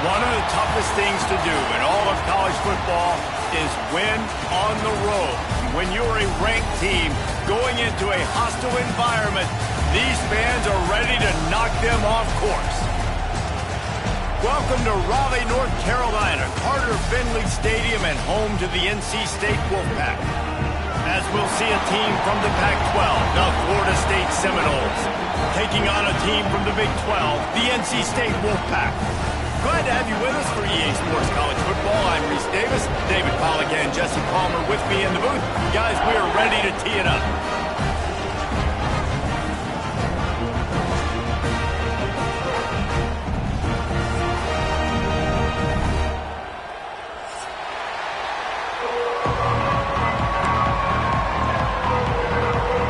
One of the toughest things to do in all of college football is win on the road. When you're a ranked team going into a hostile environment, these fans are ready to knock them off course. Welcome to Raleigh, North Carolina, Carter Finley Stadium, and home to the NC State Wolfpack. As we'll see a team from the Pac-12, the Florida State Seminoles, taking on a team from the Big 12, the NC State Wolfpack. Glad to have you with us for EA Sports College Football. I'm Reese Davis, David Pollack and Jesse Palmer with me in the booth. Guys, we are ready to tee it up.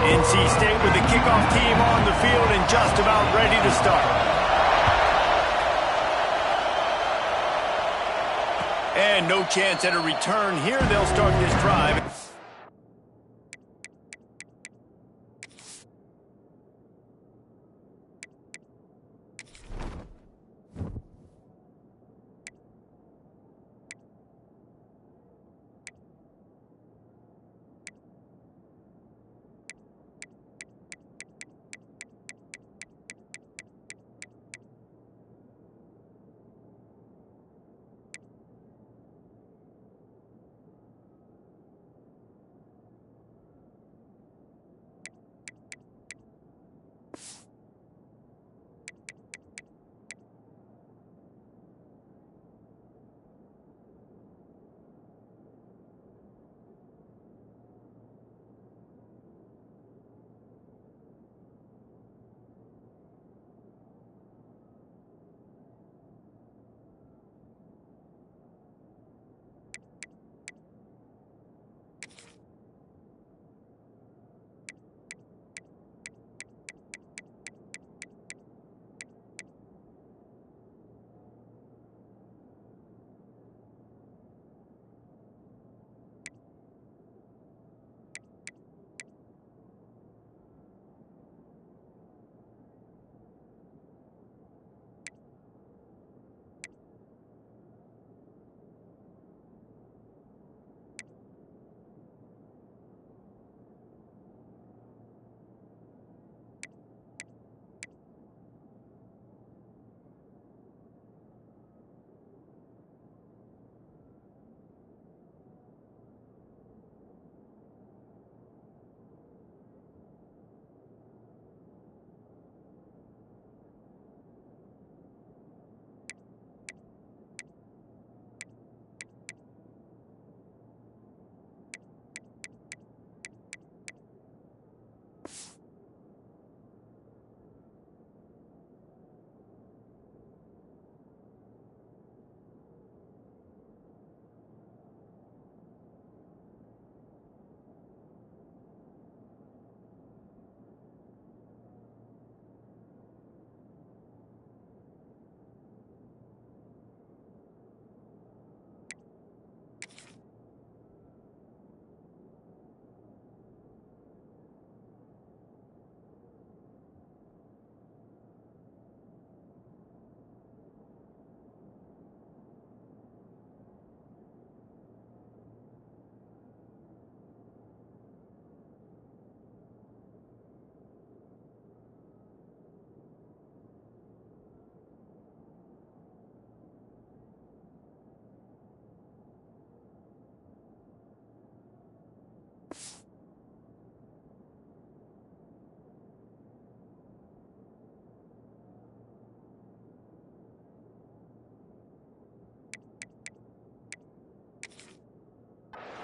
NC State with the kickoff team on the field and just about ready to start. And no chance at a return here. They'll start this drive.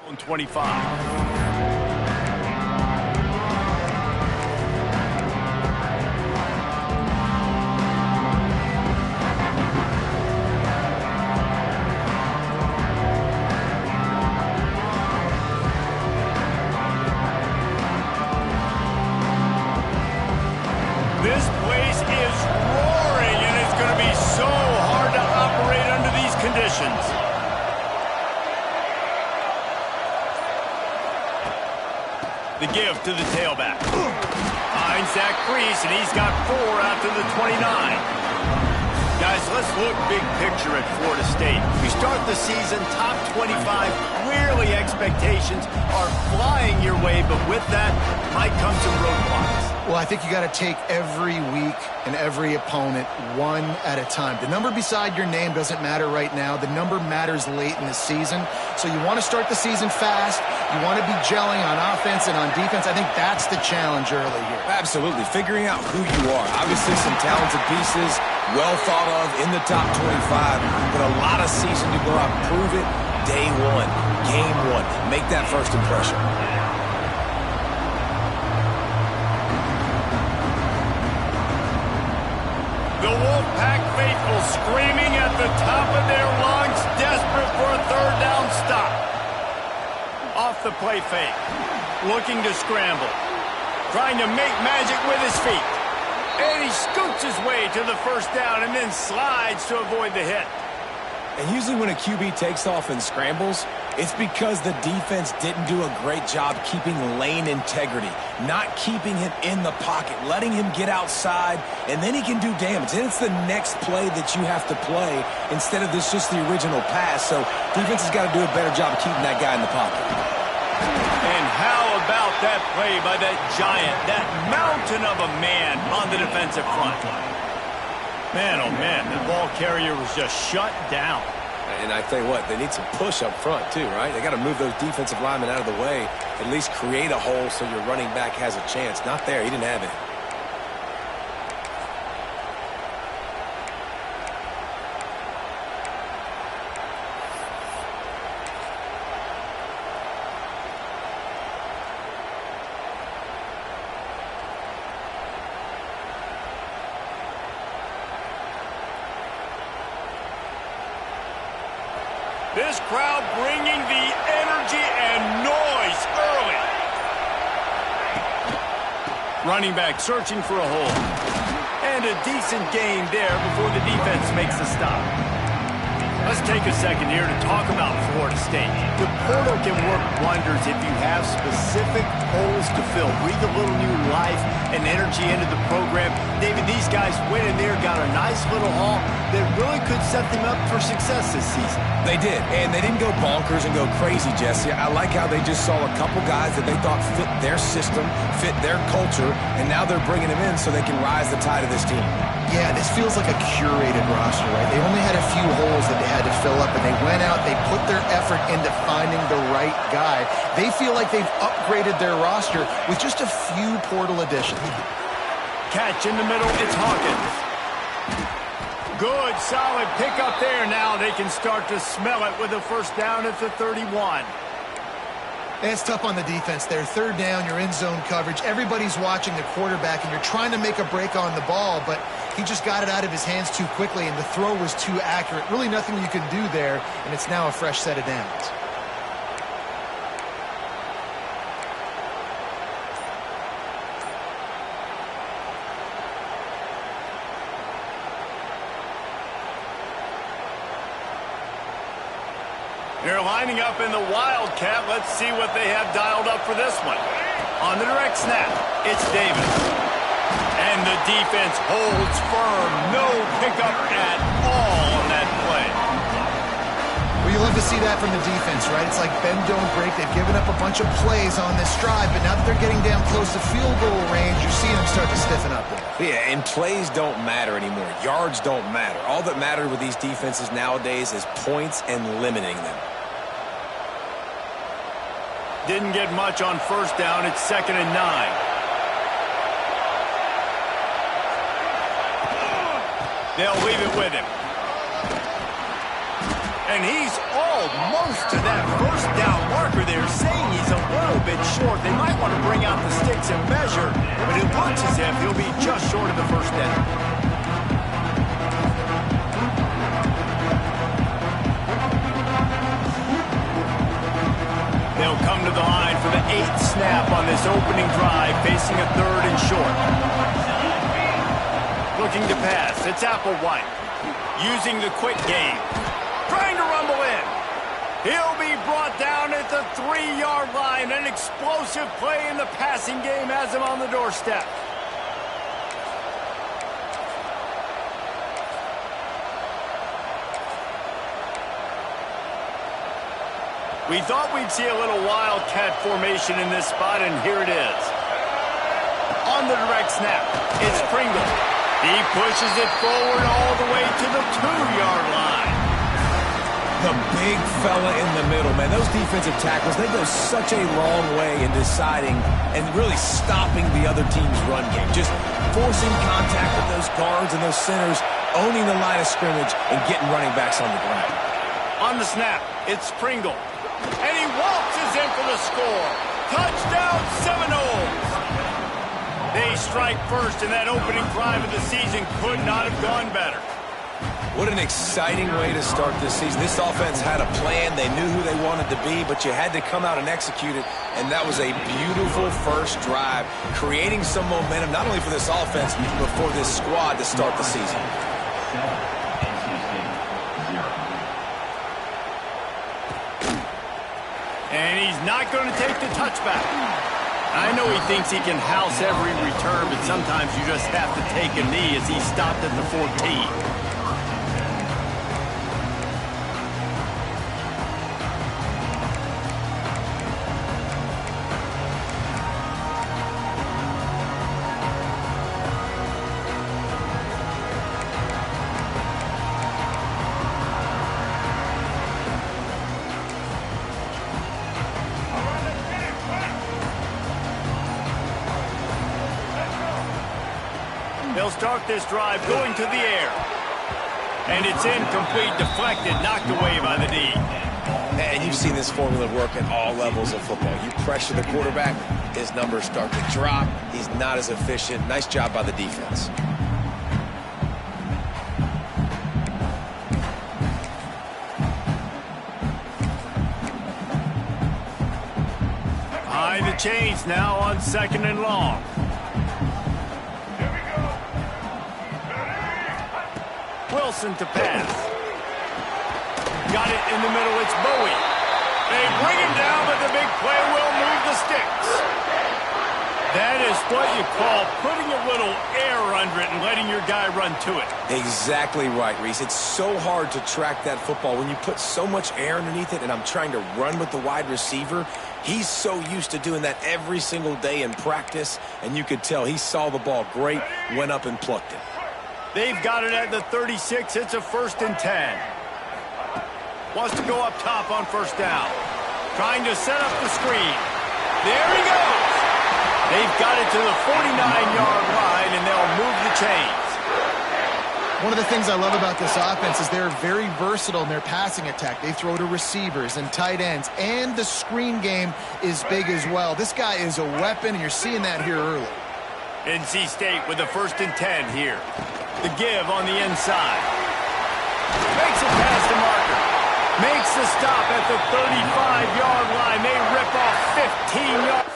On 25. This place is roaring, and it's going to be so hard to operate under these conditions. The give to the tailback. Finds Zach Priest, and he's got 4 after the 29. Guys, let's look big picture at Florida State. We start the season top 25. Clearly expectations are flying your way, but with that might come some roadblocks. Well, I think you got to take every week and every opponent one at a time. The number beside your name doesn't matter right now. The number matters late in the season. So you want to start the season fast. You want to be gelling on offense and on defense. I think that's the challenge early here. Absolutely. Figuring out who you are. Obviously some talented pieces, well thought of in the top 25, but a lot of season to go out and prove it. Day one, game one. Make that first impression. The Wolfpack faithful screaming at the top of their lungs, desperate for a third down stop. Off the play fake, looking to scramble, trying to make magic with his feet. And he scoots his way to the first down and then slides to avoid the hit. And usually when a QB takes off and scrambles, it's because the defense didn't do a great job keeping lane integrity, not keeping him in the pocket, letting him get outside, and then he can do damage. And it's the next play that you have to play instead of this just the original pass. So defense has got to do a better job of keeping that guy in the pocket. And how about that play by that giant, that mountain of a man on the defensive front? Man, oh man, the ball carrier was just shut down. And I tell you what, they need some push up front too, right? They got to move those defensive linemen out of the way, at least create a hole so your running back has a chance. Not there, he didn't have it. This crowd bringing the energy and noise early. Running back searching for a hole. And a decent gain there before the defense makes the stop. Let's take a second here to talk about Florida State. The portal can work wonders if you have specific holes to fill. Breathe a little new life and energy into the program. David, these guys went in there, got a nice little haul that really could set them up for success this season. They did, and they didn't go bonkers and go crazy, Jesse. I like how they just saw a couple guys that they thought fit their system, fit their culture, and now they're bringing them in so they can rise the tide of this team. Yeah, this feels like a curated roster, right? They only had a few holes that they had to fill up, and they went out, they put their effort into finding the right guy. They feel like they've upgraded their roster with just a few portal additions. Catch in the middle, it's Hawkins. Good, solid pickup there. Now they can start to smell it with a first down at the 31. It's tough on the defense there. Third down, you're in zone coverage. Everybody's watching the quarterback, and you're trying to make a break on the ball, but he just got it out of his hands too quickly, and the throw was too accurate. Really nothing you can do there, and it's now a fresh set of downs. They're lining up in the Wildcat. Let's see what they have dialed up for this one. On the direct snap, it's Davis. And the defense holds firm. No pickup at all on that play. Well, you love to see that from the defense, right? It's like bend, don't break. They've given up a bunch of plays on this drive, but now that they're getting down close to field goal range, you're seeing them start to stiffen up there. Yeah, and plays don't matter anymore. Yards don't matter. All that matters with these defenses nowadays is points and limiting them. Didn't get much on first down. It's 2nd and 9. They'll leave it with him. And he's almost to that first down marker there, saying he's a little bit short. They might want to bring out the sticks and measure, but it looks as if he'll be just short of the first down. They'll come to the line for the 8th snap on this opening drive, facing a 3rd and short. Looking to pass, it's Applewhite. Using the quick game. Trying to rumble in. He'll be brought down at the 3-yard line. An explosive play in the passing game has him on the doorstep. We thought we'd see a little wildcat formation in this spot, and here it is. On the direct snap, it's Pringle. He pushes it forward all the way to the 2-yard line. The big fella in the middle, man. Those defensive tackles, they go such a long way in deciding and really stopping the other team's run game. Just forcing contact with those guards and those centers, owning the line of scrimmage, and getting running backs on the ground. On the snap, it's Pringle. And he waltzes in for the score. Touchdown, Seminoles! They strike first, and that opening drive of the season could not have gone better. What an exciting way to start this season. This offense had a plan. They knew who they wanted to be, but you had to come out and execute it, and that was a beautiful first drive, creating some momentum, not only for this offense, but for this squad to start the season. And he's not going to take the touchback. I know he thinks he can house every return, but sometimes you just have to take a knee as he stopped at the 14. They'll start this drive going to the air. And it's incomplete, deflected, knocked away by the D. And you've seen this formula work at all levels of football. You pressure the quarterback, his numbers start to drop. He's not as efficient. Nice job by the defense. High the chains now on 2nd and long. Wilson to pass. Got it in the middle, it's Bowie. They bring him down, but the big play will move the sticks. That is what you call putting a little air under it and letting your guy run to it. Exactly right, Reese. It's so hard to track that football when you put so much air underneath it, and I'm trying to run with the wide receiver. He's so used to doing that every single day in practice, and you could tell he saw the ball great, went up and plucked it. They've got it at the 36. It's a 1st and 10. Wants to go up top on 1st down. Trying to set up the screen. There he goes. They've got it to the 49-yard line, and they'll move the chains. One of the things I love about this offense is they're very versatile in their passing attack. They throw to receivers and tight ends, and the screen game is big as well. This guy is a weapon, and you're seeing that here early. NC State with a 1st and 10 here. The give on the inside. Makes it past the marker. Makes the stop at the 35-yard line. They rip off 15 yards.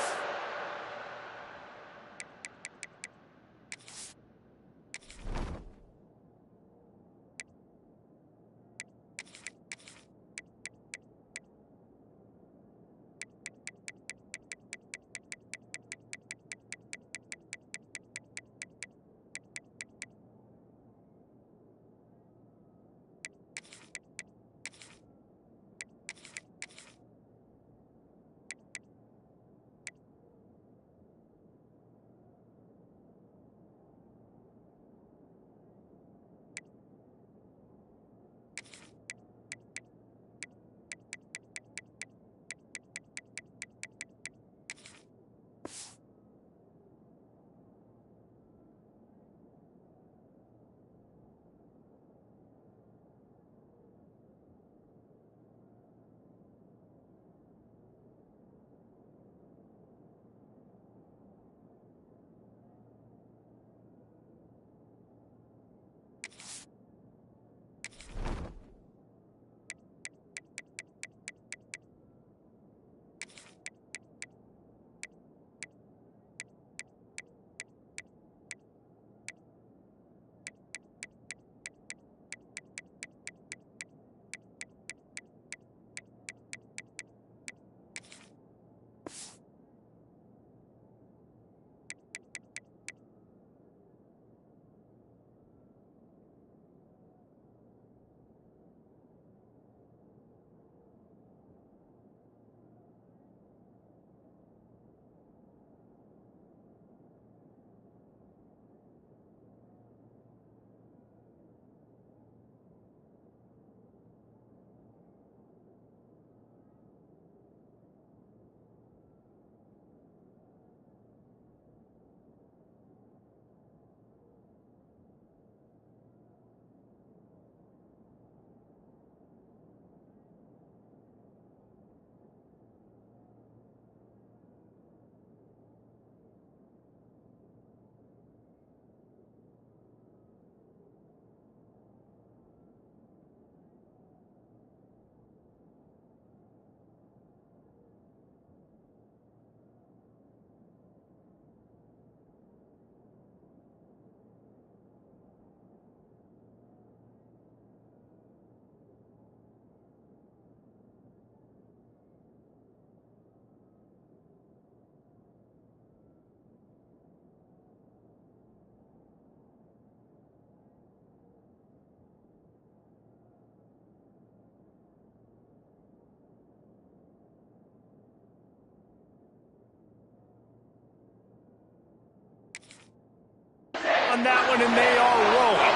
on that one, and they are rolling.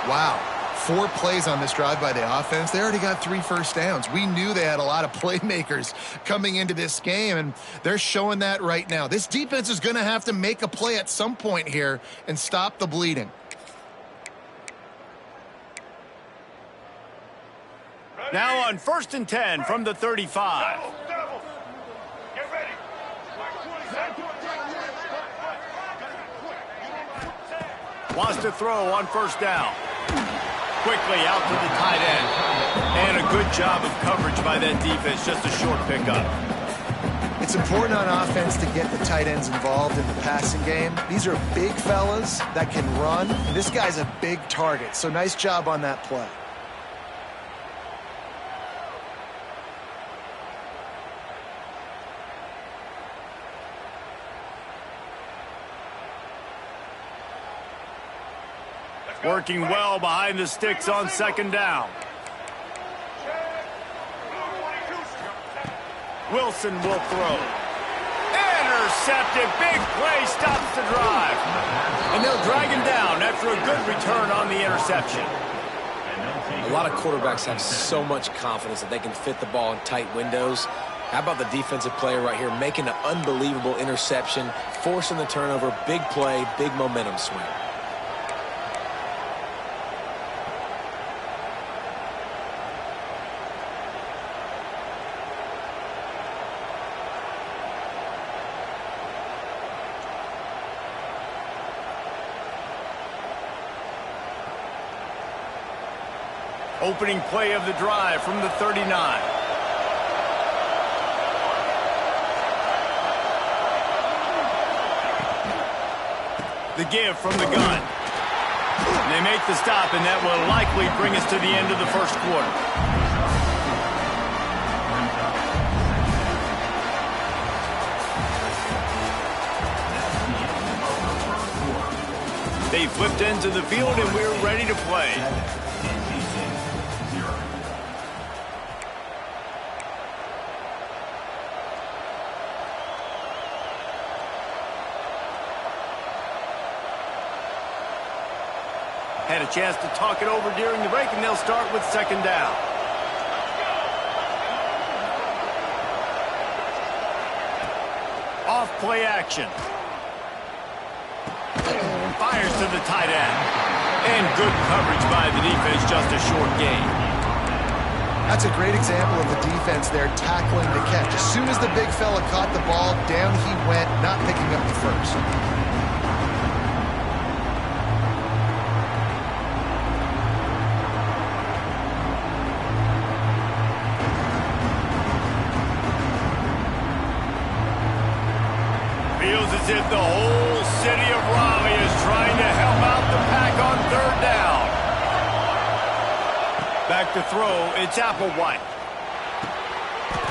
Wow. 4 plays on this drive by the offense. They already got 3 first downs. We knew they had a lot of playmakers coming into this game, and they're showing that right now. This defense is going to have to make a play at some point here and stop the bleeding. Now on 1st and 10 from the 35. Get ready. Wants to throw on 1st down. Quickly out to the tight end. And a good job of coverage by that defense. Just a short pickup. It's important on offense to get the tight ends involved in the passing game. These are big fellas that can run. And this guy's a big target, so nice job on that play. Working well behind the sticks on 2nd down. Wilson will throw. Intercepted. Big play stops the drive. And they'll drag him down after a good return on the interception. A lot of quarterbacks have so much confidence that they can fit the ball in tight windows. How about the defensive player right here making an unbelievable interception, forcing the turnover, big play, big momentum swing. Opening play of the drive from the 39. The give from the gun. They make the stop, and that will likely bring us to the end of the 1st quarter. They flipped into the field, and we're ready to play. Had a chance to talk it over during the break, and they'll start with 2nd down. Off play action. Fires to the tight end. And good coverage by the defense, just a short gain. That's a great example of the defense there tackling the catch. As soon as the big fella caught the ball, down he went, not picking up the first. As if the whole city of Raleigh is trying to help out the pack on 3rd down. Back to throw, it's Applewhite.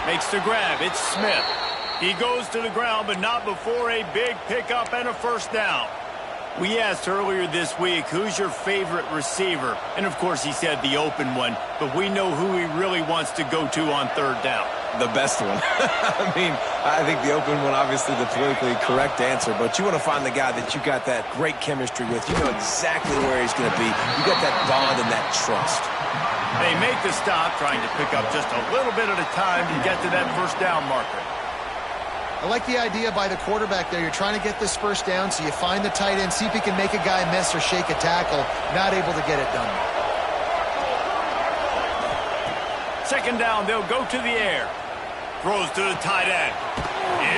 Makes the grab, it's Smith. He goes to the ground, but not before a big pickup and a 1st down. We asked earlier this week, who's your favorite receiver? And of course he said the open one, but we know who he really wants to go to on 3rd down. The best one. I think the open one, obviously the politically correct answer, but you want to find the guy that you got that great chemistry with. You know exactly where he's going to be. You got that bond and that trust. They make the stop, trying to pick up just a little bit at a time to get to that 1st down marker. I like the idea by the quarterback there. You're trying to get this 1st down, so you find the tight end, see if he can make a guy miss or shake a tackle. Not able to get it done. 2nd down, they'll go to the air. Throws to the tight end.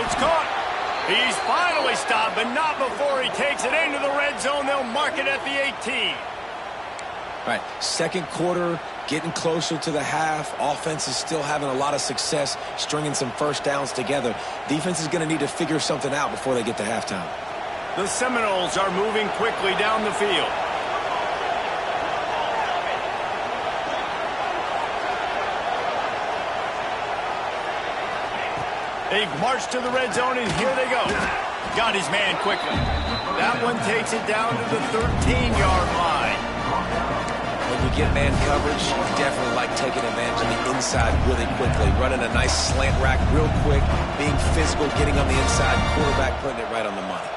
It's caught. He's finally stopped, but not before he takes it into the red zone. They'll mark it at the 18. All right, 2nd quarter, getting closer to the half. Offense is still having a lot of success stringing some 1st downs together. Defense is going to need to figure something out before they get to halftime. The Seminoles are moving quickly down the field. They've marched to the red zone, and here they go. Got his man quickly. That one takes it down to the 13-yard line. When you get man coverage, you definitely like taking advantage of the inside really quickly. Running a nice slant rack real quick, being physical, getting on the inside, quarterback putting it right on the money.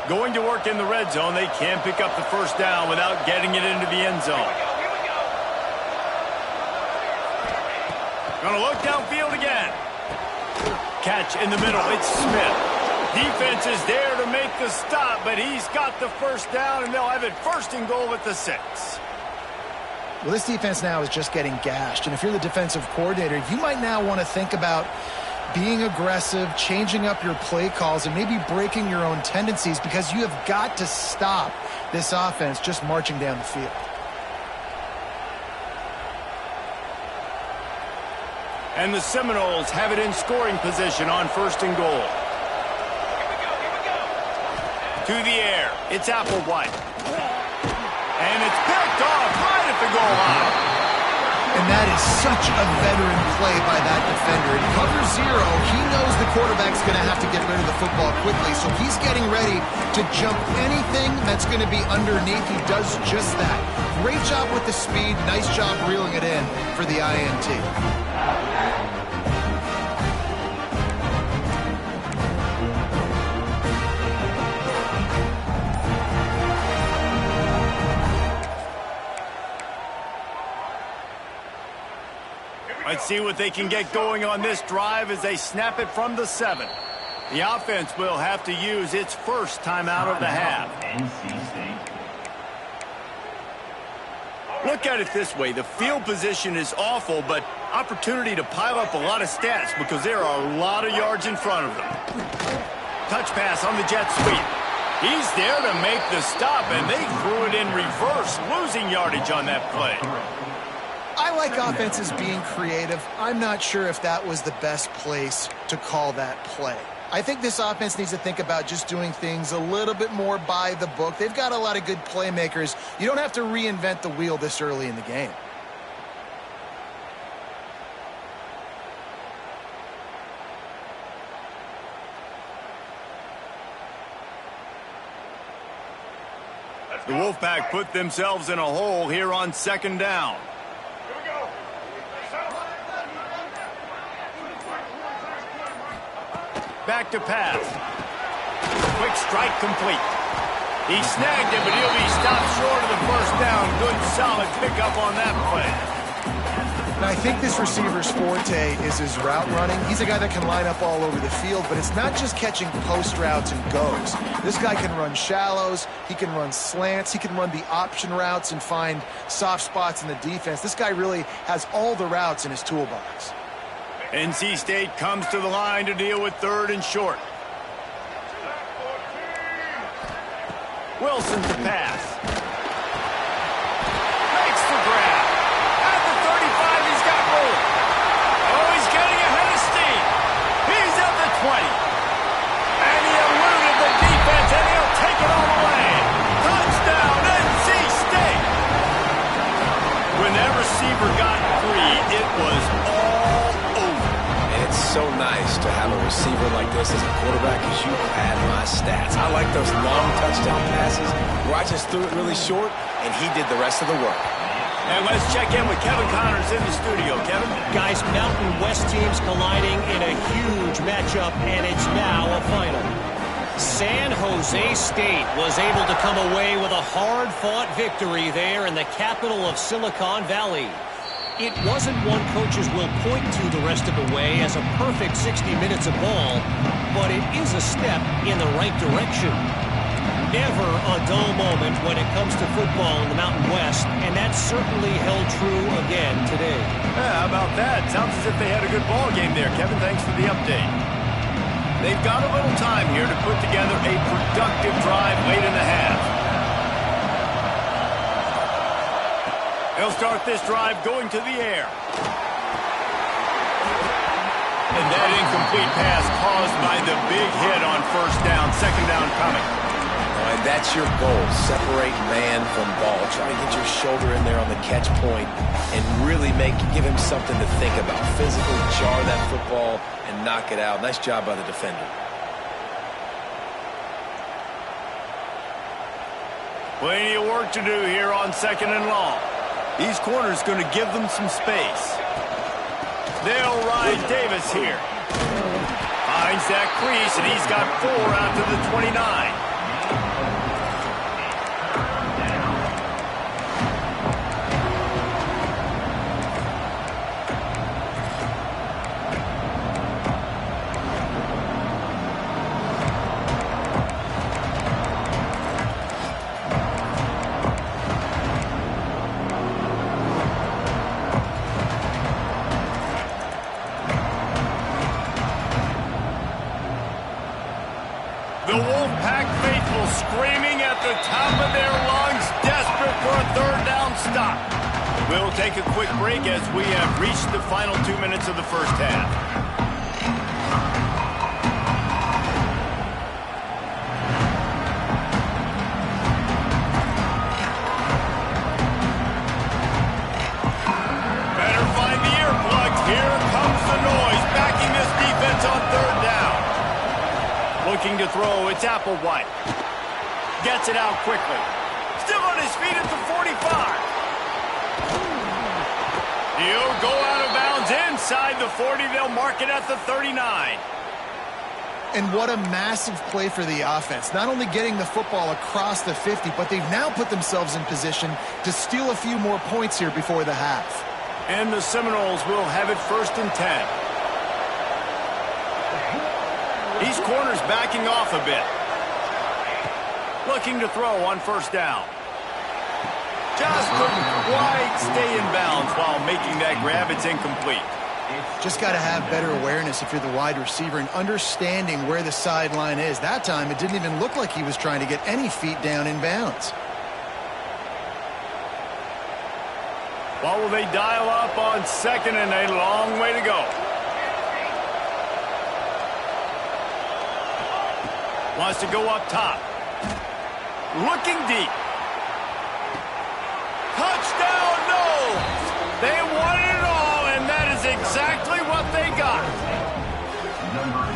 Going to work in the red zone. They can't pick up the first down without getting it into the end zone. Going to look downfield again. Catch in the middle. It's Smith. Defense is there to make the stop, but he's got the first down, and they'll have it first and goal at the 6. Well, this defense now is just getting gashed, and if you're the defensive coordinator, you might now want to think about being aggressive, changing up your play calls, and maybe breaking your own tendencies, because you have got to stop this offense just marching down the field. And the Seminoles have it in scoring position on first and goal. To the air. It's Applewhite. And it's picked off right at the goal line. And that is such a veteran play by that defender. In cover 0, he knows the quarterback's going to have to get rid of the football quickly, so he's getting ready to jump anything that's going to be underneath. He does just that. Great job with the speed. Nice job reeling it in for the INT. Let's see what they can get going on this drive as they snap it from the 7. The offense will have to use its first timeout of the half. Look at it this way. The field position is awful, but opportunity to pile up a lot of stats because there are a lot of yards in front of them. Touch pass on the jet sweep. He's there to make the stop, and they threw it in reverse, losing yardage on that play. I like offenses being creative. I'm not sure if that was the best place to call that play. I think this offense needs to think about just doing things a little bit more by the book. They've got a lot of good playmakers. You don't have to reinvent the wheel this early in the game. The Wolfpack put themselves in a hole here on second down. Back to pass. Quick strike complete. He snagged it, but he'll be stopped short of the first down. Good, solid pickup on that play. Now, I think this receiver's forte is his route running. He's a guy that can line up all over the field, but it's not just catching post routes and goes. This guy can run shallows. He can run slants. He can run the option routes and find soft spots in the defense. This guy really has all the routes in his toolbox. NC State comes to the line to deal with 3rd and short. Wilson to pass. Makes the grab. At the 35, he's got room. Oh, he's getting ahead of steam. He's at the 20. And he eluded the defense, and he'll take it all away. Touchdown, NC State. When that receiver got free, it was all It's so nice to have a receiver like this as a quarterback, as you pad my stats. I like those long touchdown passes where I just threw it really short, and he did the rest of the work. And let's check in with Kevin Connors in the studio. Kevin? Guys, Mountain West teams colliding in a huge matchup, and it's now a final. San Jose State was able to come away with a hard-fought victory there in the capital of Silicon Valley. It wasn't one coaches will point to the rest of the way as a perfect 60 minutes of ball, but it is a step in the right direction. Never a dull moment when it comes to football in the Mountain West, and that certainly held true again today. Yeah, how about that? Sounds as if they had a good ball game there. Kevin, thanks for the update. They've got a little time here to put together a productive drive late in the half. They'll start this drive going to the air. And that incomplete pass caused by the big hit on first down, second down coming. All right, that's your goal. Separate man from ball. Try to get your shoulder in there on the catch point and really give him something to think about. Physically jar that football and knock it out. Nice job by the defender. Plenty of work to do here on second and long. These corners going to give them some space. They'll ride Davis here. Finds that crease, and he's got 4 out to the 29. The Wolfpack faithful screaming at the top of their lungs, desperate for a third down stop. We'll take a quick break as we have reached the final 2 minutes of the first half. Better find the earplugs. Here comes the noise, backing this defense on third down. Looking to throw, it's Applewhite. Gets it out quickly. Still on his feet at the 45. He'll go out of bounds inside the 40. They'll mark it at the 39. And what a massive play for the offense. Not only getting the football across the 50, but they've now put themselves in position to steal a few more points here before the half. And the Seminoles will have it 1st and 10. These corners backing off a bit. Looking to throw on 1st down. Just couldn't quite stay in bounds while making that grab. It's incomplete. Just got to have better awareness if you're the wide receiver and understanding where the sideline is. That time, it didn't even look like he was trying to get any feet down in bounds. What will they dial up on 2nd and a long way to go? Wants to go up top. Looking deep. Touchdown, no! They wanted it all, and that is exactly what they got.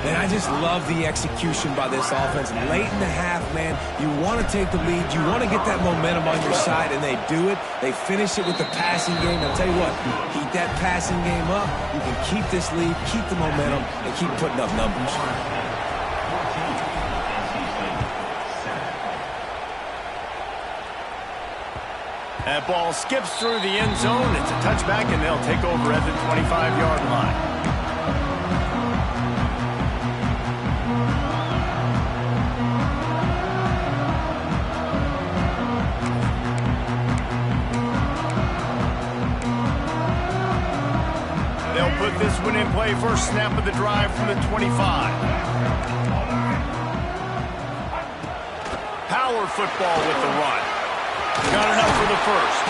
And I just love the execution by this offense. Late in the half, man, you want to take the lead. You want to get that momentum on your side, and they do it. They finish it with the passing game. I'll tell you what, keep that passing game up. You can keep this lead, keep the momentum, and keep putting up numbers. That ball skips through the end zone. It's a touchback, and they'll take over at the 25-yard line. They'll put this one in play. First snap of the drive from the 25. Power football with the run. Got enough for the first.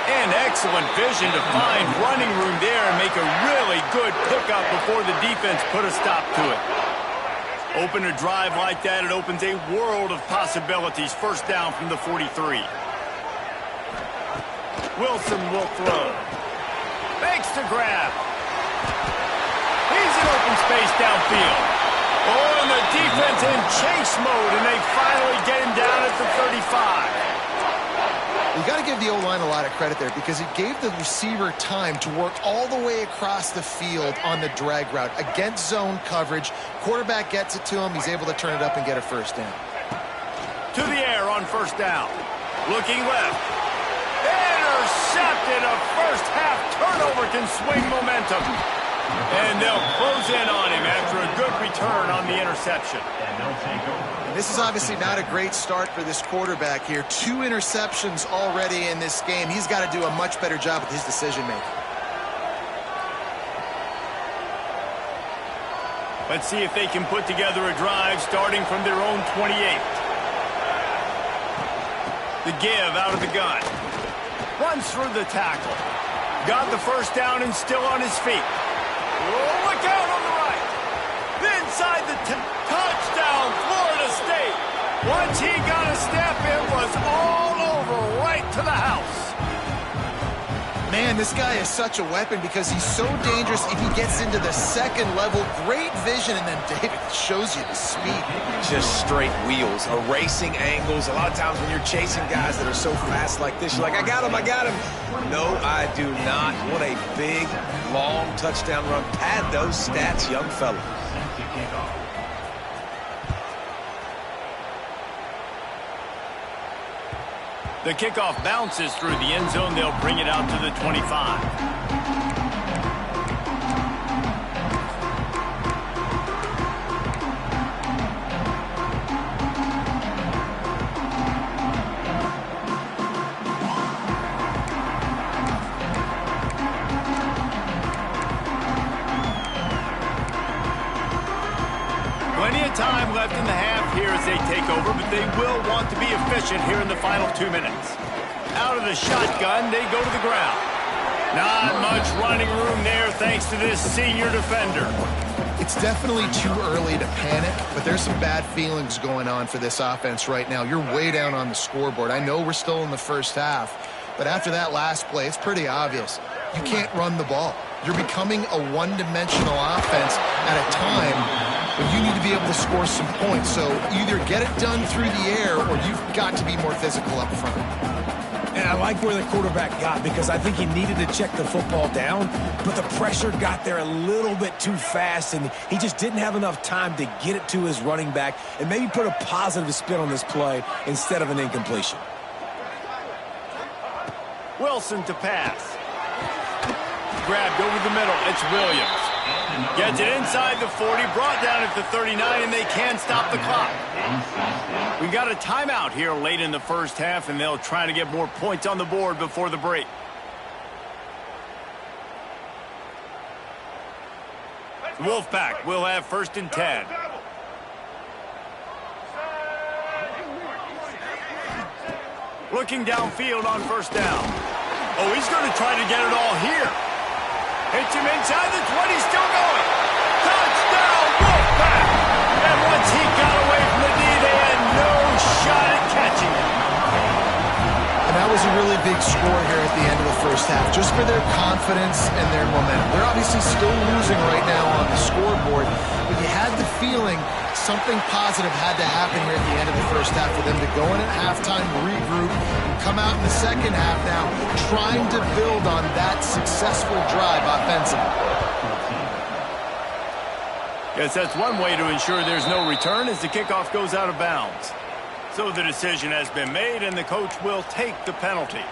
And excellent vision to find running room there and make a really good pickup before the defense put a stop to it. Open a drive like that, it opens a world of possibilities. First down from the 43. Wilson will throw. Makes the grab. He's in open space downfield. Oh, and the defense in chase mode, and they finally get him down at the 35. You got to give the O-line a lot of credit there because it gave the receiver time to work all the way across the field on the drag route. Against zone coverage, quarterback gets it to him. He's able to turn it up and get a first down. To the air on 1st down. Looking left. Intercepted. A first half turnover can swing momentum. And they'll close in on him after a good return on the interception. And this is obviously not a great start for this quarterback here. 2 interceptions already in this game. He's got to do a much better job with his decision-making. Let's see if they can put together a drive starting from their own 28. The give out of the gun. Runs through the tackle. Got the first down and still on his feet. Oh, look out on the right. Inside the touchdown, Florida State. Once he got a step, it was all over right to the house. Man, this guy is such a weapon because he's so dangerous if he gets into the second level. Great vision, and then David shows you the speed. Just straight wheels, erasing angles. A lot of times when you're chasing guys that are so fast like this, you're like, I got him, I got him. No, I do not. What a big, long touchdown run. Pad those stats, young fella. The kickoff bounces through the end zone. They'll bring it out to the 25. Plenty of of time left in the half here as they take over, but they will want to be efficient here in the final 2 minutes. Out of the shotgun, they go to the ground. Not much running room there thanks to this senior defender. It's definitely too early to panic, but there's some bad feelings going on for this offense right now. You're way down on the scoreboard. I know we're still in the first half, but after that last play, it's pretty obvious. You can't run the ball. You're becoming a one-dimensional offense at a time when you need to be able to score some points. So either get it done through the air or you've got to be more physical up front. And I like where the quarterback got because I think he needed to check the football down, but the pressure got there a little bit too fast, and he just didn't have enough time to get it to his running back and maybe put a positive spin on this play instead of an incompletion. Wilson to pass. Grabbed over the middle. It's Williams. Gets it inside the 40, brought down at the 39, and they can't stop the clock. We got a timeout here late in the first half, and they'll try to get more points on the board before the break. Wolfpack will have 1st and 10. Looking downfield on 1st down. Oh, he's going to try to get it all here. Hits him inside the 20, still going. Touchdown, Wolfpack! And once he got away from the D, they had no shot at catching him. And that was a really big score here at the end of the first half, just for their confidence and their momentum. They're obviously still losing right now on the scoreboard, but you had the feeling something positive had to happen here at the end of the first half for them to go in at halftime, regroup, and come out in the second half now trying to build on that successful drive offensively. Guess that's one way to ensure there's no return as the kickoff goes out of bounds. So the decision has been made, and the coach will take the penalty.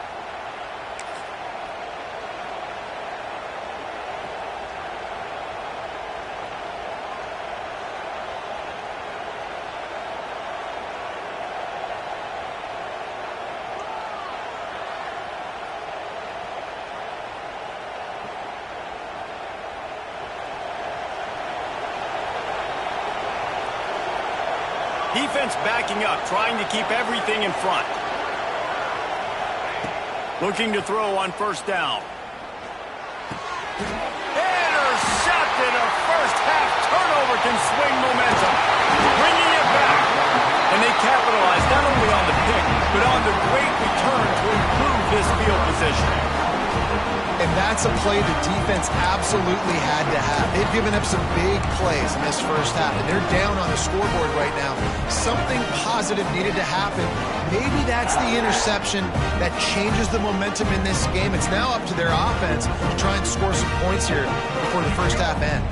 Defense backing up, trying to keep everything in front. Looking to throw on 1st down. Intercepted. A first half turnover can swing momentum. Bringing it back. And they capitalize not only on the pick, but on the great return to improve this field position. And that's a play the defense absolutely had to have. They've given up some big plays in this first half, and they're down on the scoreboard right now. Something positive needed to happen. Maybe that's the interception that changes the momentum in this game. It's now up to their offense to try and score some points here before the first half ends.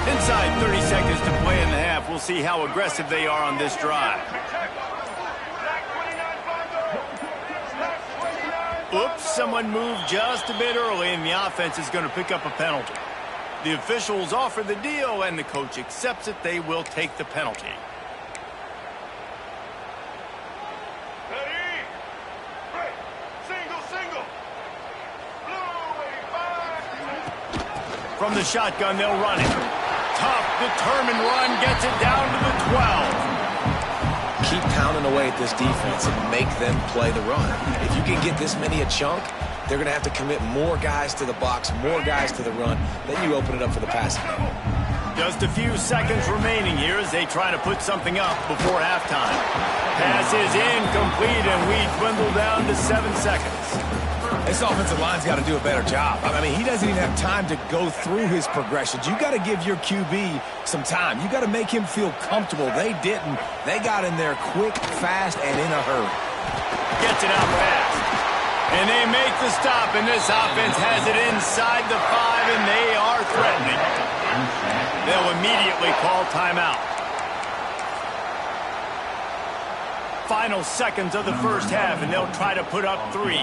Inside 30 seconds to play in the half. We'll see how aggressive they are on this drive. Oops, someone moved just a bit early, and the offense is going to pick up a penalty. The officials offer the deal, and the coach accepts it. They will take the penalty. Ready? Break. Single. From the shotgun, they'll run it. Tough, determined run, gets it down to the 12. Keep pounding away at this defense and make them play the run. If you can get this many a chunk, they're going to have to commit more guys to the box, more guys to the run. Then you open it up for the passing game. Just a few seconds remaining here as they try to put something up before halftime. Pass is incomplete, and we dwindle down to 7 seconds. This offensive line's got to do a better job. I mean, he doesn't even have time to go through his progressions. You got to give your QB some time. You got to make him feel comfortable. They didn't. They got in there quick, fast, and in a hurry. Gets it out fast. And they make the stop, and this offense has it inside the 5, and they are threatening. They'll immediately call timeout. Final seconds of the first half, and they'll try to put up 3.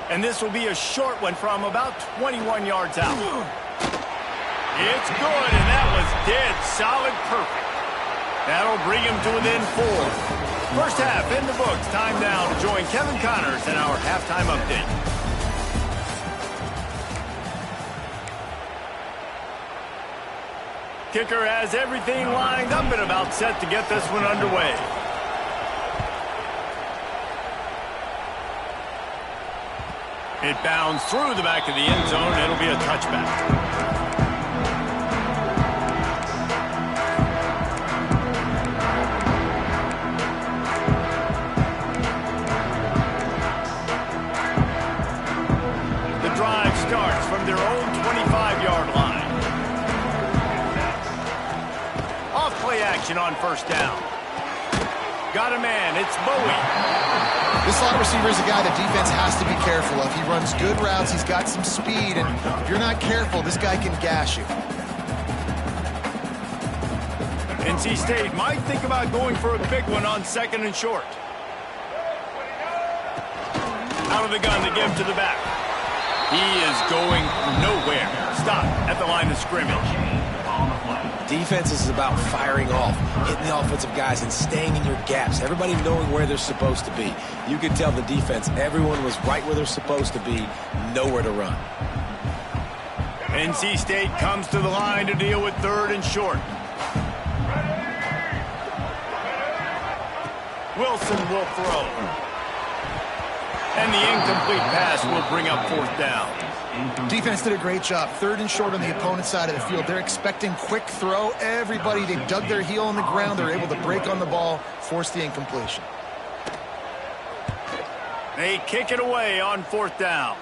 And this will be a short one from about 21 yards out. It's good, and that was dead solid perfect. That'll bring him to within 4. First half in the books. Time now to join Kevin Connors in our halftime update. kicker has everything lined up and about set to get this one underway. It bounds through the back of the end zone. It'll be a touchback. Starts from their own 25-yard line. Off play action on first down. Got a man. It's Bowie. This slot receiver is a guy the defense has to be careful of. He runs good routes. He's got some speed, and if you're not careful, this guy can gash you. NC State might think about going for a big one on second and short. Out of the gun to give to the back. He is going nowhere. Stop at the line of scrimmage. Defense is about firing off, hitting the offensive guys and staying in your gaps. Everybody knowing where they're supposed to be. You could tell the defense, everyone was right where they're supposed to be, nowhere to run. NC State comes to the line to deal with third and short. Wilson will throw. And the incomplete pass will bring up fourth down. Defense did a great job. Third and short on the opponent's side of the field. They're expecting quick throw. Everybody, they dug their heel on the ground. They're able to break on the ball, force the incompletion. They kick it away on fourth down.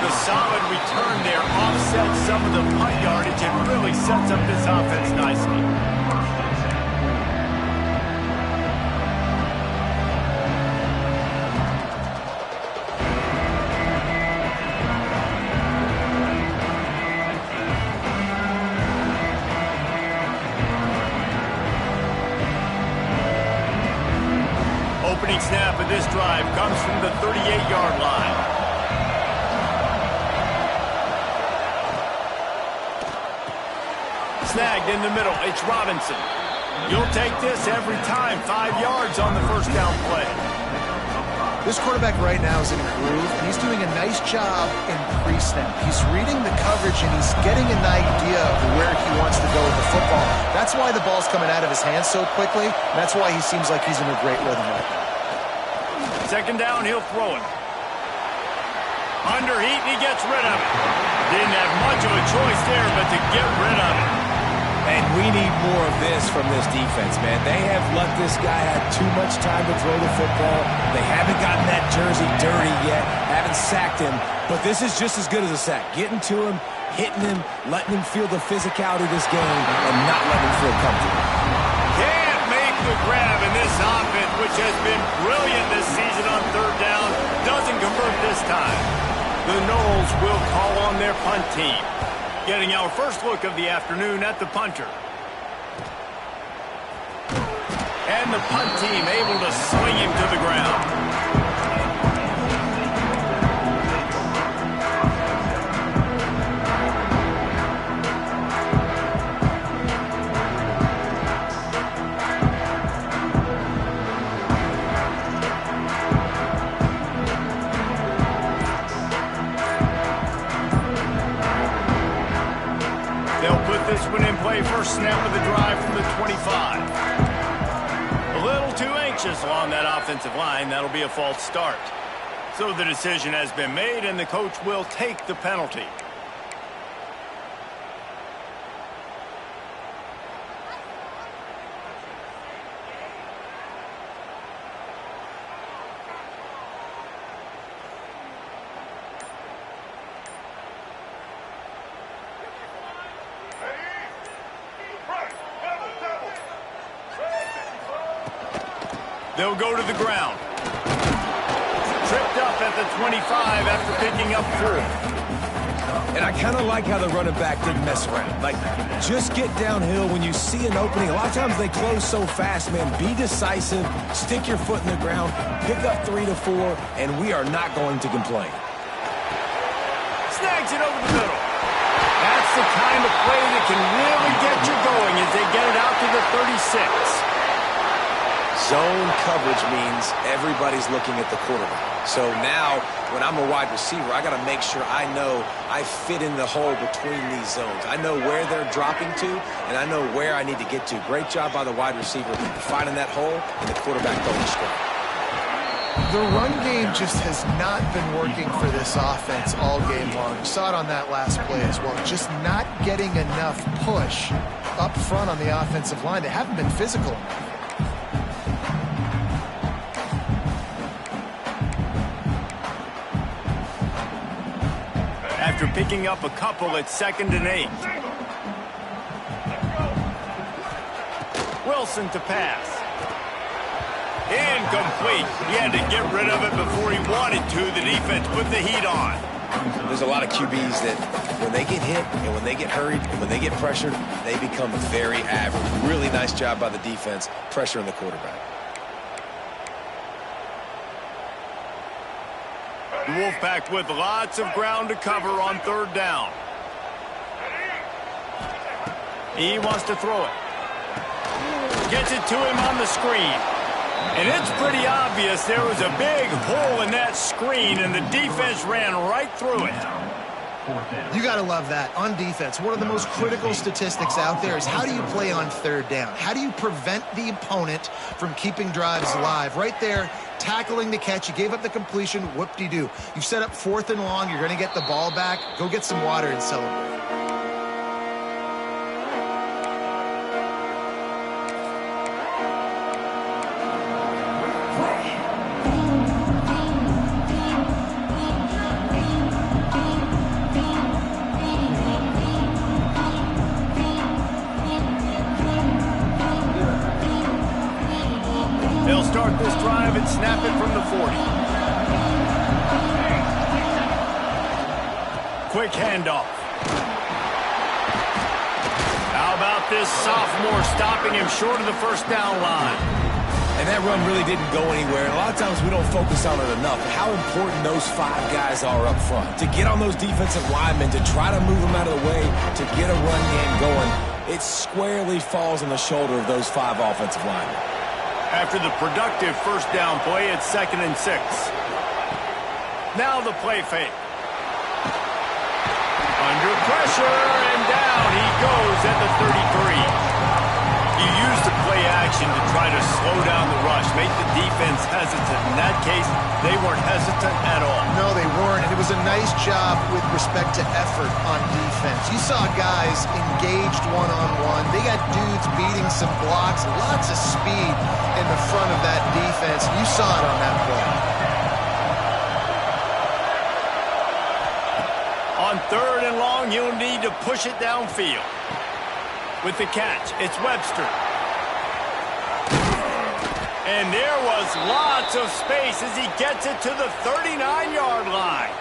The solid return there offsets some of the punt yardage and really sets up this offense nicely. Opening snap of this drive comes from the 38-yard line. Snagged in the middle. It's Robinson. You'll take this every time. 5 yards on the first down play. This quarterback right now is in a groove, and he's doing a nice job in pre-snap. He's reading the coverage, and he's getting an idea of where he wants to go with the football. That's why the ball's coming out of his hands so quickly, and that's why he seems like he's in a great rhythm right now. Second down, he'll throw it. Under heat, and he gets rid of it. Didn't have much of a choice there, but to get rid of it. And we need more of this from this defense, man. They have let this guy have too much time to throw the football. They haven't gotten that jersey dirty yet, haven't sacked him. But this is just as good as a sack. Getting to him, hitting him, letting him feel the physicality of this game, and not letting him feel comfortable. Can't make the grab in this offense, which has been brilliant this season on third down. Doesn't convert this time. The Noles will call on their punt team. Getting our first look of the afternoon at the punter. And the punt team able to swing him to the ground. This one in play, first snap of the drive from the 25. A little too anxious along that offensive line. That'll be a false start. So the decision has been made, and the coach will take the penalty. They'll go to the ground. Tripped up at the 25 after picking up 4. And I kind of like how the running back didn't mess around. Like, just get downhill when you see an opening. A lot of times they close so fast, man. Be decisive, stick your foot in the ground, pick up 3 to 4, and we are not going to complain. Snags it over the middle. That's the kind of play that can really get you going as they get it out to the 36. Zone coverage means everybody's looking at the quarterback. So now, when I'm a wide receiver, I got to make sure I know I fit in the hole between these zones. I know where they're dropping to, and I know where I need to get to. Great job by the wide receiver finding that hole, and the quarterback going straight. The run game just has not been working for this offense all game long. You saw it on that last play as well. Just not getting enough push up front on the offensive line. They haven't been physical enough. After picking up a couple, it's 2nd and 8. Wilson to pass. Incomplete. He had to get rid of it before he wanted to. The defense put the heat on. There's a lot of QBs that when they get hit and when they get hurried and when they get pressured, they become very average. Really nice job by the defense pressuring the quarterback. The Wolfpack with lots of ground to cover on 3rd down. He wants to throw it. Gets it to him on the screen. And it's pretty obvious there was a big hole in that screen, and the defense ran right through it. You got to love that. On defense, one of the most critical statistics out there is how do you play on 3rd down? How do you prevent the opponent from keeping drives alive? Right there, tackling the catch. You gave up the completion. Whoop-de-doo. You've set up 4th and long. You're going to get the ball back. Go get some water and celebrate. They'll start this drive and snap it from the 40. Quick handoff. How about this sophomore stopping him short of the 1st down line? And that run really didn't go anywhere. And a lot of times we don't focus on it enough. How important those 5 guys are up front. To get on those defensive linemen, to try to move them out of the way, to get a run game going, it squarely falls on the shoulder of those 5 offensive linemen. After the productive 1st down play, it's 2nd and 6. Now the play fake. Under pressure, and down he goes at the 33. You use the play action to try to slow down the rush, make the defense hesitant. In that case, they weren't hesitant at all. No, they weren't, and it was a nice job with respect to effort on defense. You saw guys engaged one-on-one. They got dudes beating some blocks, lots of speed in the front of that defense. You saw it on that play. On 3rd and long, he'll need to push it downfield. With the catch, it's Webster. And there was lots of space as he gets it to the 39-yard line.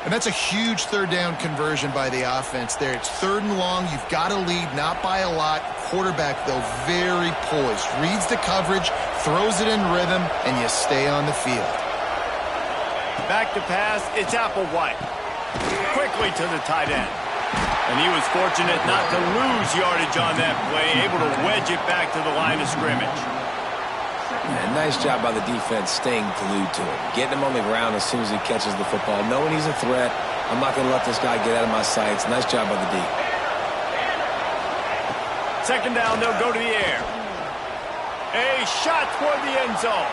And that's a huge 3rd down conversion by the offense there. It's 3rd and long. You've got to lead, not by a lot. Quarterback, though, very poised. Reads the coverage, throws it in rhythm, and you stay on the field. Back to pass, it's Applewhite. Quickly to the tight end. And he was fortunate not to lose yardage on that play, able to wedge it back to the line of scrimmage. And nice job by the defense staying glued to it. Getting him on the ground as soon as he catches the football. Knowing he's a threat, I'm not going to let this guy get out of my sights. Nice job by the D. 2nd down, they'll go to the air. A shot toward the end zone.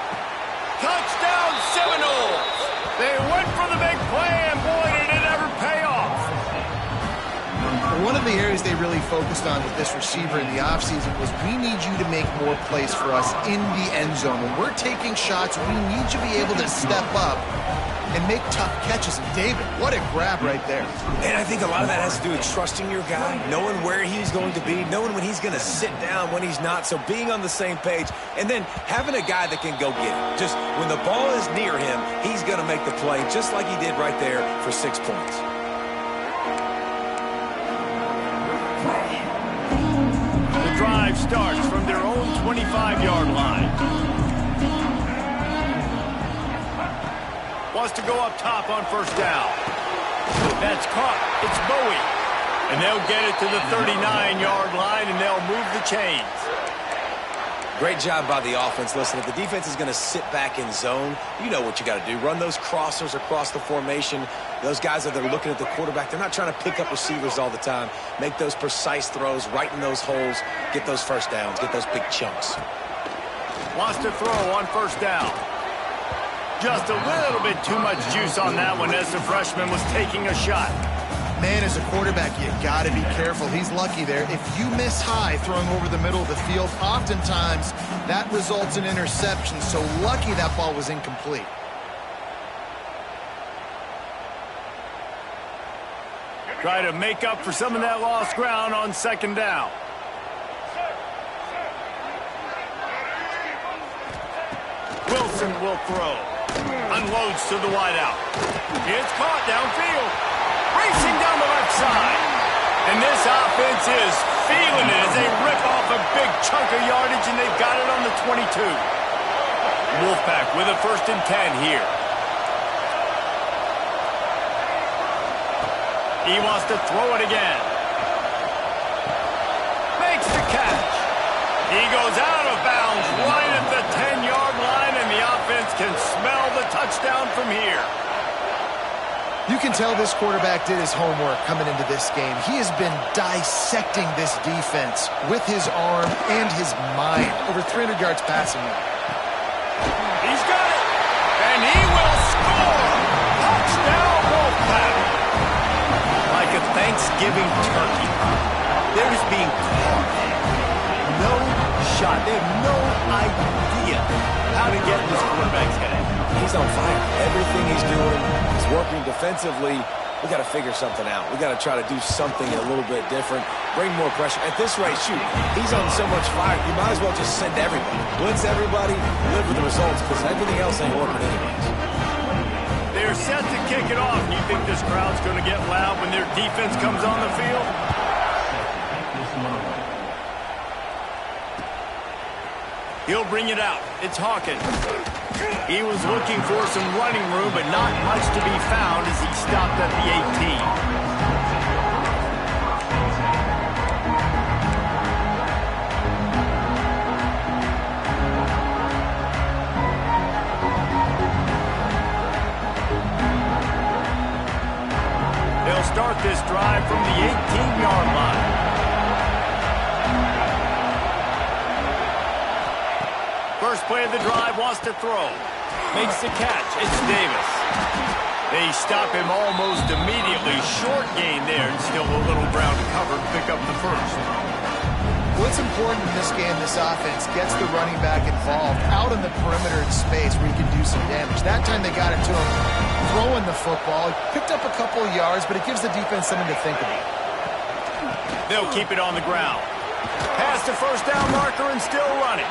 Touchdown Seminoles! They went for the big play, and boy, did it ever pay off. One of the areas they really focused on with this receiver in the offseason was we need you to make more plays for us in the end zone. When we're taking shots, we need you to be able to step up and make tough catches. And David, what a grab right there. And I think a lot of that has to do with trusting your guy, knowing where he's going to be, knowing when he's going to sit down, when he's not, so being on the same page, and then having a guy that can go get it. Just when the ball is near him, he's going to make the play, just like he did right there for 6 points. The drive starts from their own 25-yard line. Wants to go up top on 1st down. That's caught. It's Bowie. And they'll get it to the 39-yard line, and they'll move the chains. Great job by the offense. Listen, if the defense is going to sit back in zone, you know what you got to do. Run those crossers across the formation. Those guys that are looking at the quarterback, they're not trying to pick up receivers all the time. Make those precise throws right in those holes. Get those first downs. Get those big chunks. Wants to throw on first down. Just a little bit too much juice on that one as the freshman was taking a shot. Man, as a quarterback, you got to be careful. He's lucky there. If you miss high throwing over the middle of the field, oftentimes that results in interception. So lucky that ball was incomplete. Try to make up for some of that lost ground on second down. Wilson will throw. Unloads to the wideout. It's caught downfield. Racing down the left side. And this offense is feeling it as they rip off a big chunk of yardage, and they've got it on the 22. Wolfpack with a 1st and 10 here. He wants to throw it again. Makes the catch. He goes out of bounds right at the 10-yard line, and the offense can smell the touchdown from here. You can tell this quarterback did his homework coming into this game. He has been dissecting this defense with his arm and his mind. Over 300 yards passing. He's got it, and he will score. Touchdown, Wolfpack. Like a Thanksgiving turkey, they're just being caught. No shot. They have no idea how to get in this quarterback's head. He's on fire. Everything he's doing is working defensively. We got to figure something out. We got to try to do something a little bit different. Bring more pressure. At this rate, shoot, he's on so much fire. You might as well just send everybody. Blitz everybody, live with the results, because everything else ain't working anyways. They're set to kick it off. You think this crowd's going to get loud when their defense comes on the field? He'll bring it out. It's Hawkins. He was looking for some running room, but not much to be found as he stopped at the 18. They'll start this drive from the 18-yard line. First play of the drive, wants to throw. Makes the catch. It's Davis. They stop him almost immediately. Short gain there, and still a little ground to cover to pick up the first. What's important in this game, this offense gets the running back involved out in the perimeter in space where he can do some damage. That time they got it to him throwing the football. He picked up a couple of yards, but it gives the defense something to think about. They'll keep it on the ground. Past the first down marker and still running.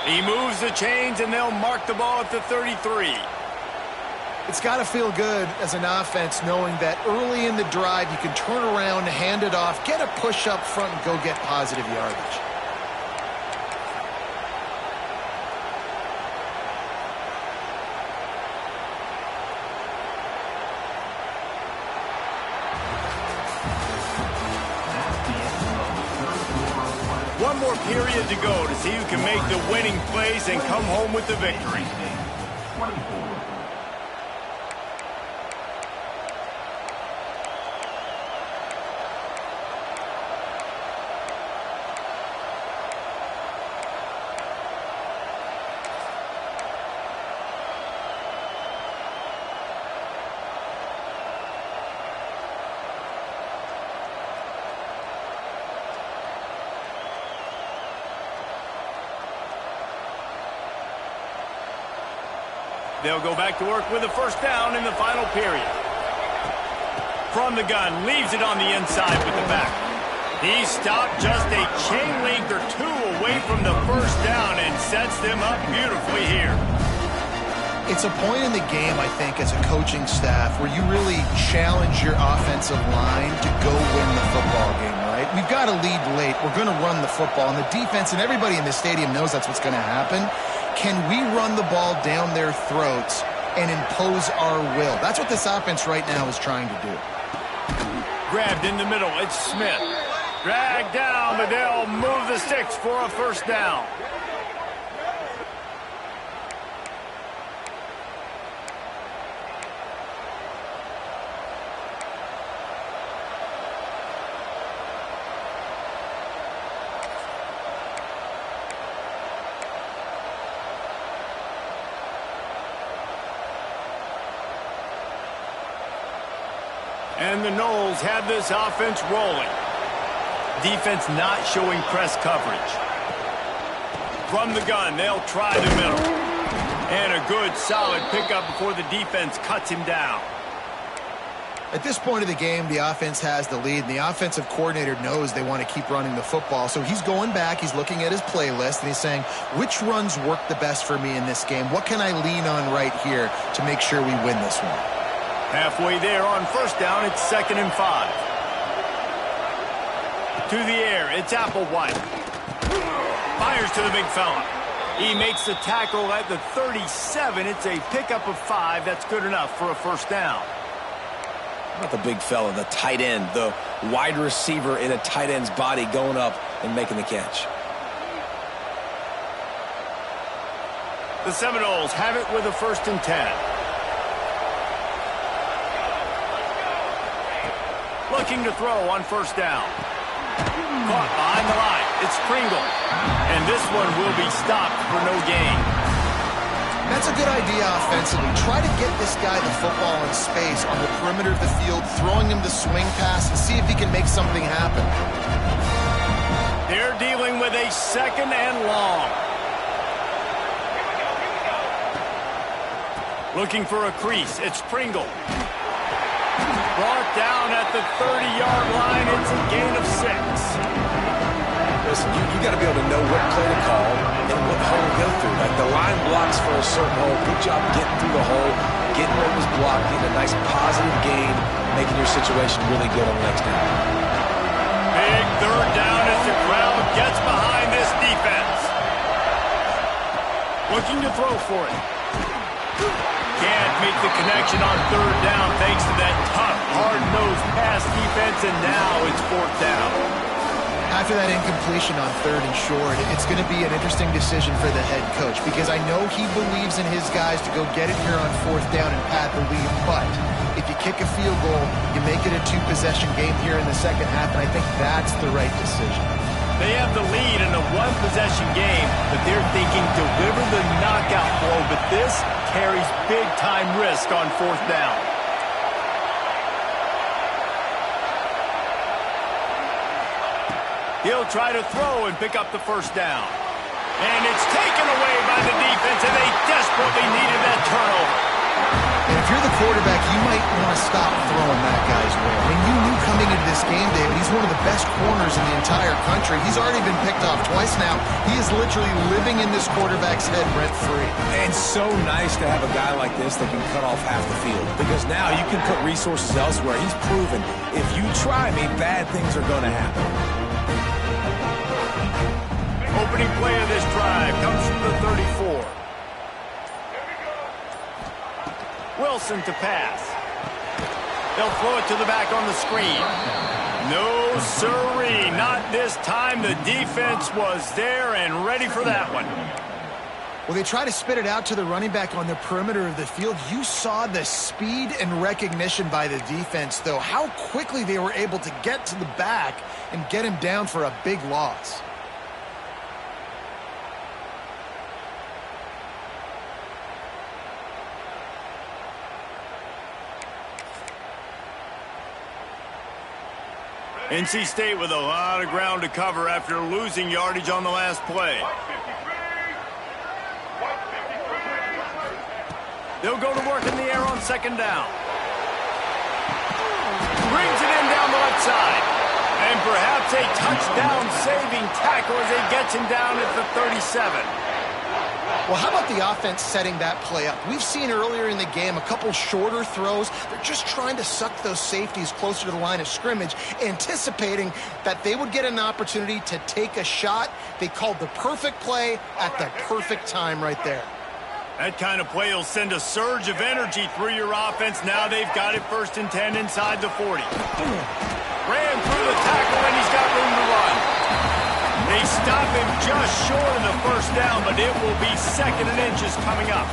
He moves the chains, and they'll mark the ball at the 33. It's got to feel good as an offense knowing that early in the drive you can turn around, hand it off, get a push up front, and go get positive yardage. One more period to go to see who can make the winning plays and come home with the victory. They'll go back to work with a first down in the final period. From the gun, leaves it on the inside with the back. He stopped just a chain length or two away from the first down and sets them up beautifully here. It's a point in the game, I think, as a coaching staff where you really challenge your offensive line to go win the football game, right? We've got to lead late. We're going to run the football, and the defense and everybody in the stadium knows that's what's going to happen. Can we run the ball down their throats and impose our will? That's what this offense right now is trying to do. Grabbed in the middle, it's Smith. Dragged down, but they'll move the sticks for a first down. And the Knowles have this offense rolling. Defense not showing press coverage. From the gun, they'll try the middle. And a good, solid pickup before the defense cuts him down. At this point of the game, the offense has the lead, and the offensive coordinator knows they want to keep running the football. So he's going back, he's looking at his playlist, and he's saying, which runs work the best for me in this game? What can I lean on right here to make sure we win this one? Halfway there on first down, it's 2nd and 5. To the air, it's Applewhite. Fires to the big fella. He makes the tackle at the 37. It's a pickup of 5. That's good enough for a first down. Not the big fella, the tight end, the wide receiver in a tight end's body going up and making the catch. The Seminoles have it with a 1st and 10. Looking to throw on first down. Caught behind the line. It's Pringle. And this one will be stopped for no gain. That's a good idea offensively. Try to get this guy the football in space on the perimeter of the field, throwing him the swing pass, and see if he can make something happen. They're dealing with a 2nd and long. Looking for a crease. It's Pringle. Brought down at the 30-yard line. It's a gain of 6. Listen, you got to be able to know what play to call and what hole to go through. Like the line blocks for a certain hole. Good job getting through the hole, getting what was blocked, getting a nice positive gain, making your situation really good on the next down. Big 3rd down as the crowd gets behind this defense. Looking to throw for it. Can't make the connection on 3rd down thanks to that tough, hard-nosed pass defense, and now it's 4th down. After that incompletion on 3rd and short, it's going to be an interesting decision for the head coach because I know he believes in his guys to go get it here on 4th down and pad the lead, but if you kick a field goal, you make it a 2-possession game here in the second half, and I think that's the right decision. They have the lead in a 1-possession game, but they're thinking deliver the knockout blow, but this carries big-time risk on 4th down. He'll try to throw and pick up the 1st down. And it's taken away by the defense, and they desperately needed that turnover. And if you're the quarterback, you might want to stop throwing that guy's way. I mean, you knew coming into this game, David, he's one of the best corners in the entire country. He's already been picked off twice now. He is literally living in this quarterback's head rent-free. And so nice to have a guy like this that can cut off half the field. Because now you can put resources elsewhere. He's proven if you try me, bad things are going to happen. Opening play of this drive comes from the 34. Wilson to pass. They'll throw it to the back on the screen. No siree, not this time. The defense was there and ready for that one. Well, they try to spit it out to the running back on the perimeter of the field. You saw the speed and recognition by the defense, though. How quickly they were able to get to the back and get him down for a big loss. NC State with a lot of ground to cover after losing yardage on the last play. They'll go to work in the air on 2nd down. Brings it in down the left side. And perhaps a touchdown-saving tackle as they gets him down at the 37. Well, how about the offense setting that play up? We've seen earlier in the game a couple shorter throws. They're just trying to suck those safeties closer to the line of scrimmage, anticipating that they would get an opportunity to take a shot. They called the perfect play at the perfect time right there. That kind of play will send a surge of energy through your offense. Now they've got it 1st and 10 inside the 40. Ran through the tackle, and he's got room to run. They stop him just short of the 1st down, but it will be 2nd and inches coming up.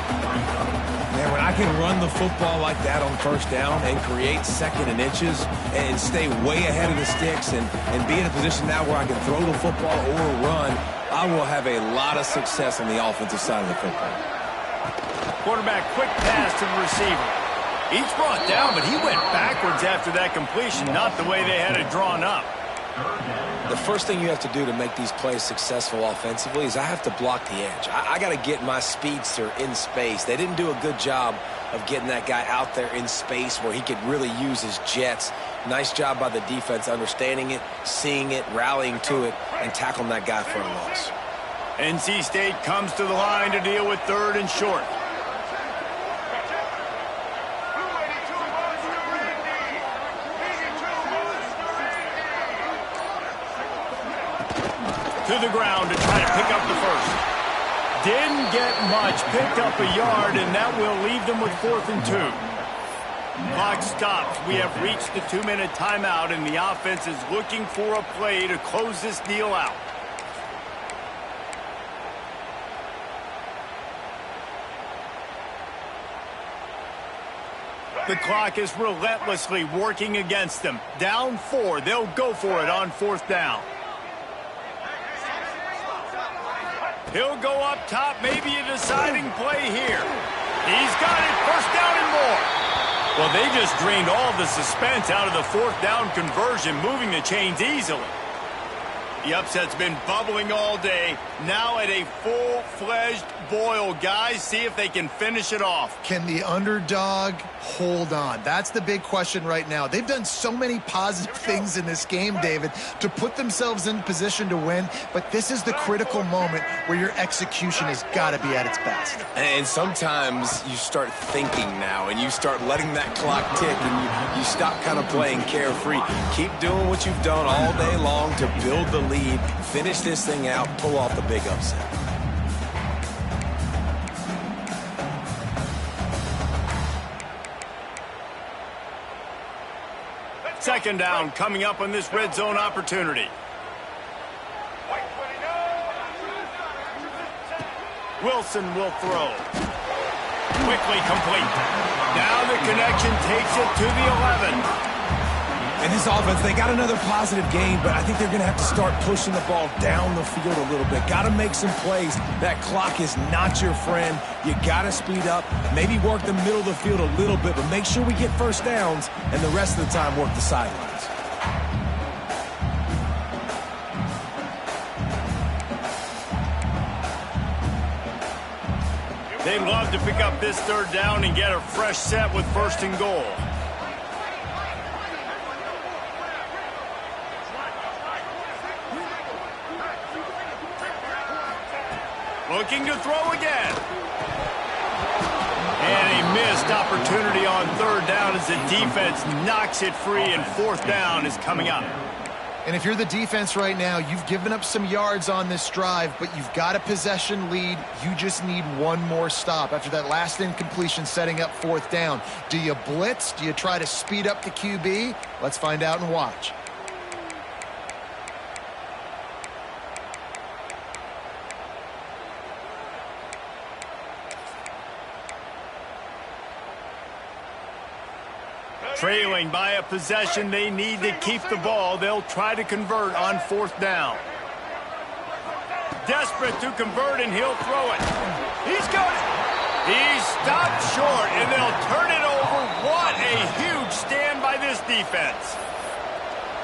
Man, when I can run the football like that on 1st down and create 2nd and inches and stay way ahead of the sticks and be in a position now where I can throw the football or run, I will have a lot of success on the offensive side of the football. Quarterback quick pass to the receiver. He's brought down, but he went backwards after that completion, not the way they had it drawn up. The first thing you have to do to make these plays successful offensively is I have to block the edge. I got to get my speedster in space. They didn't do a good job of getting that guy out there in space where he could really use his jets. Nice job by the defense understanding it, seeing it, rallying to it, and tackling that guy for a loss. NC State comes to the line to deal with 3rd and short. To the ground to try to pick up the first. Didn't get much, picked up a yard, and that will leave them with 4th and 2. Clock stops. We have reached the 2-minute timeout, and the offense is looking for a play to close this deal out. The clock is relentlessly working against them. Down 4. They'll go for it on 4th down. He'll go up top, maybe a deciding play here. He's got it, 1st down and more. Well, they just drained all the suspense out of the 4th down conversion, moving the chains easily. The upset's been bubbling all day. Now at a full-fledged boil. Guys, see if they can finish it off. Can the underdog hold on? That's the big question right now. They've done so many positive things in this game, David, to put themselves in position to win, but this is the critical moment where your execution has got to be at its best. And sometimes you start thinking now, and you start letting that clock tick, and you stop kind of playing carefree. Keep doing what you've done all day long to build the lead, finish this thing out, pull off the big upset. Second down coming up on this red zone opportunity. Wilson will throw. Quickly complete. Now the connection takes it to the 11. And this offense, they got another positive game, but I think they're going to have to start pushing the ball down the field a little bit. Got to make some plays. That clock is not your friend. You got to speed up, maybe work the middle of the field a little bit, but make sure we get 1st downs, and the rest of the time work the sidelines. They'd love to pick up this 3rd down and get a fresh set with 1st and goal. Looking to throw again. And a missed opportunity on 3rd down as the defense knocks it free, and 4th down is coming up. And if you're the defense right now, you've given up some yards on this drive, but you've got a possession lead. You just need one more stop. After that last incompletion setting up 4th down, do you blitz? Do you try to speed up the QB? Let's find out and watch. Trailing by a possession, they need to keep the ball. They'll try to convert on 4th down. Desperate to convert, and he'll throw it. He's got it. He's stopped short, and they'll turn it over. What a huge stand by this defense.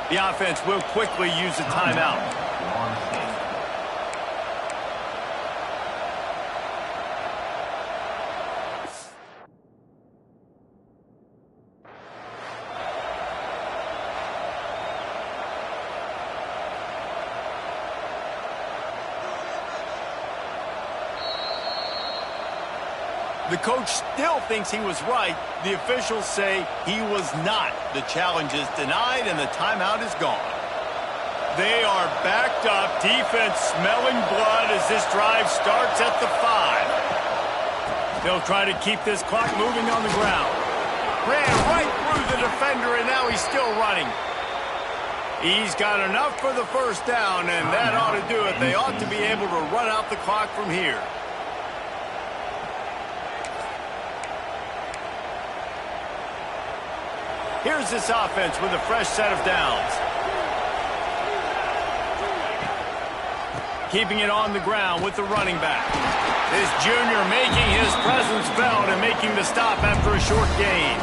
The offense will quickly use a timeout. The coach still thinks he was right. The officials say he was not. The challenge is denied, and the timeout is gone. They are backed up. Defense smelling blood as this drive starts at the 5. They'll try to keep this clock moving on the ground. Ran right through the defender, and now he's still running. He's got enough for the 1st down, and that ought to do it. They ought to be able to run out the clock from here. Here's this offense with a fresh set of downs. Keeping it on the ground with the running back. This junior making his presence felt and making the stop after a short gain.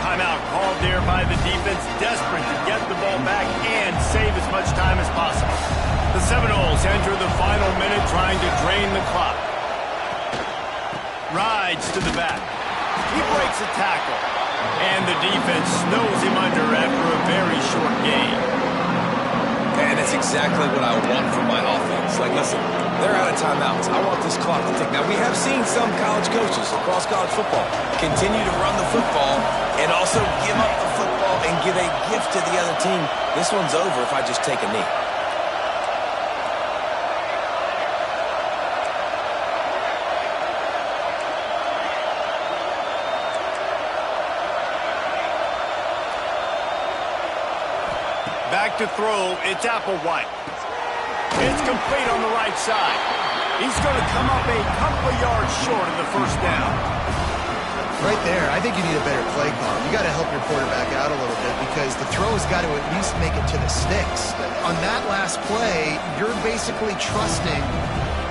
Timeout called there by the defense, desperate to get the ball back and save as much time as possible. The Seminoles enter the final minute trying to drain the clock. Rides to the back. He breaks a tackle. And the defense snows him under after a very short gain. And that's exactly what I want from my offense. Like, listen, they're out of timeouts. I want this clock to tick. Now, we have seen some college coaches across college football continue to run the football and also give up the football and give a gift to the other team. This one's over if I just take a knee. Back to throw, it's Applewhite. It's complete on the right side. He's going to come up a couple of yards short of the first down. Right there, I think you need a better play call. You got to help your quarterback out a little bit because the throw has got to at least make it to the sticks. On that last play, you're basically trusting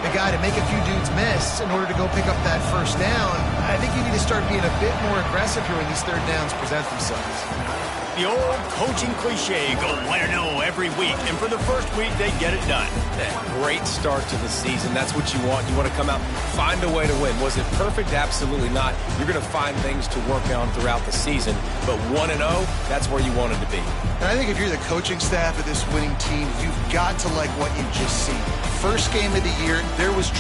the guy to make a few dudes miss in order to go pick up that first down. I think you need to start being a bit more aggressive here when these third downs present themselves. The old coaching cliche, go 1-0 every week. And for the first week, they get it done. Great start to the season. That's what you want. You want to come out, find a way to win. Was it perfect? Absolutely not. You're going to find things to work on throughout the season. But 1-0, that's where you wanted to be. And I think if you're the coaching staff of this winning team, you've got to like what you've just seen. First game of the year, there was